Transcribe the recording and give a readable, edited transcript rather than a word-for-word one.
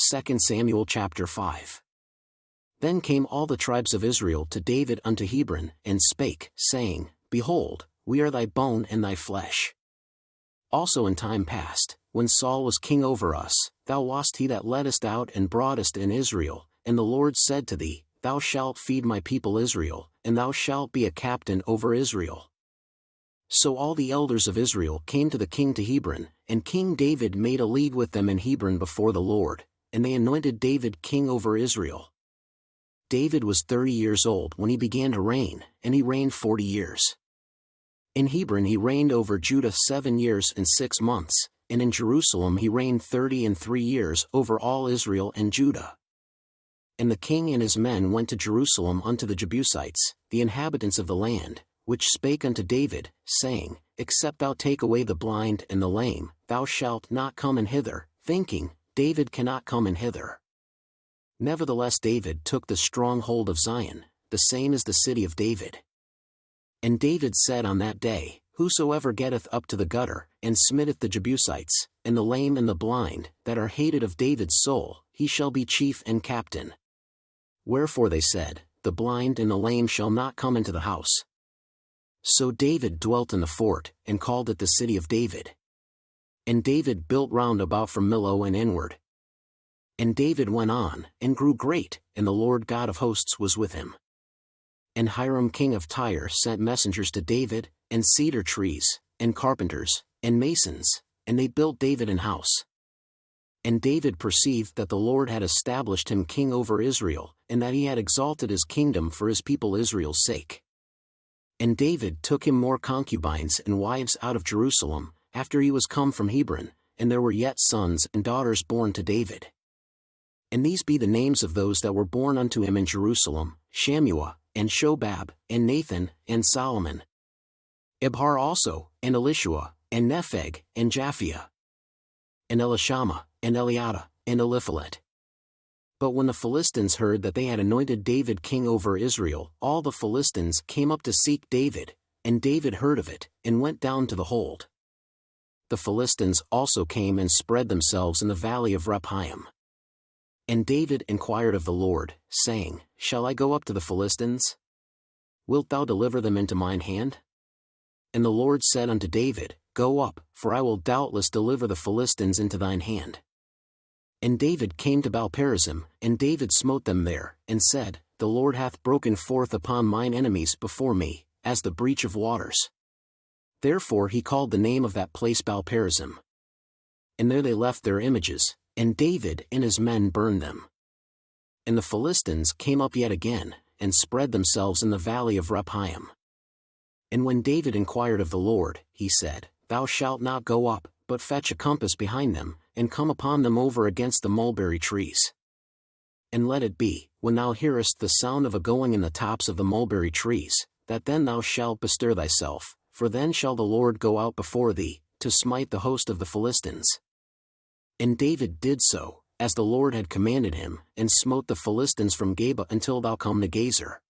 2 Samuel chapter 5. Then came all the tribes of Israel to David unto Hebron, and spake, saying, Behold, we are thy bone and thy flesh. Also in time past, when Saul was king over us, thou wast he that leddest out and broughtest in Israel, and the Lord said to thee, Thou shalt feed my people Israel, and thou shalt be a captain over Israel. So all the elders of Israel came to the king to Hebron, and King David made a league with them in Hebron before the Lord, and they anointed David king over Israel. David was 30 years old when he began to reign, and he reigned 40 years. In Hebron he reigned over Judah 7 years and 6 months, and in Jerusalem he reigned 33 years over all Israel and Judah. And the king and his men went to Jerusalem unto the Jebusites, the inhabitants of the land, which spake unto David, saying, Except thou take away the blind and the lame, thou shalt not come in hither, thinking, David cannot come in hither. Nevertheless David took the strong hold of Zion, the same is the city of David. And David said on that day, Whosoever getteth up to the gutter, and smitteth the Jebusites, and the lame and the blind, that are hated of David's soul, he shall be chief and captain. Wherefore they said, The blind and the lame shall not come into the house. So David dwelt in the fort, and called it the city of David. And David built round about from Millo and inward. And David went on, and grew great, and the Lord God of hosts was with him. And Hiram king of Tyre sent messengers to David, and cedar trees, and carpenters, and masons, and they built David an house. And David perceived that the Lord had established him king over Israel, and that he had exalted his kingdom for his people Israel's sake. And David took him more concubines and wives out of Jerusalem, after he was come from Hebron, and there were yet sons and daughters born to David. And these be the names of those that were born unto him in Jerusalem, Shammua, and Shobab, and Nathan, and Solomon. Ibhar also, and Elishua, and Nepheg, and Japhia. And Elishama, and Eliada, and Eliphalet. But when the Philistines heard that they had anointed David king over Israel, all the Philistines came up to seek David, and David heard of it, and went down to the hold. The Philistines also came and spread themselves in the valley of Rephaim. And David inquired of the Lord, saying, Shall I go up to the Philistines? Wilt thou deliver them into mine hand? And the Lord said unto David, Go up, for I will doubtless deliver the Philistines into thine hand. And David came to Baal-perazim, and David smote them there, and said, The Lord hath broken forth upon mine enemies before me, as the breach of waters. Therefore he called the name of that place Baal-perazim. And there they left their images, and David and his men burned them. And the Philistines came up yet again, and spread themselves in the valley of Rephaim. And when David inquired of the Lord, he said, Thou shalt not go up, but fetch a compass behind them, and come upon them over against the mulberry trees. And let it be, when thou hearest the sound of a going in the tops of the mulberry trees, that then thou shalt bestir thyself, for then shall the Lord go out before thee, to smite the host of the Philistines. And David did so, as the Lord had commanded him, and smote the Philistines from Geba until thou come to Gazer.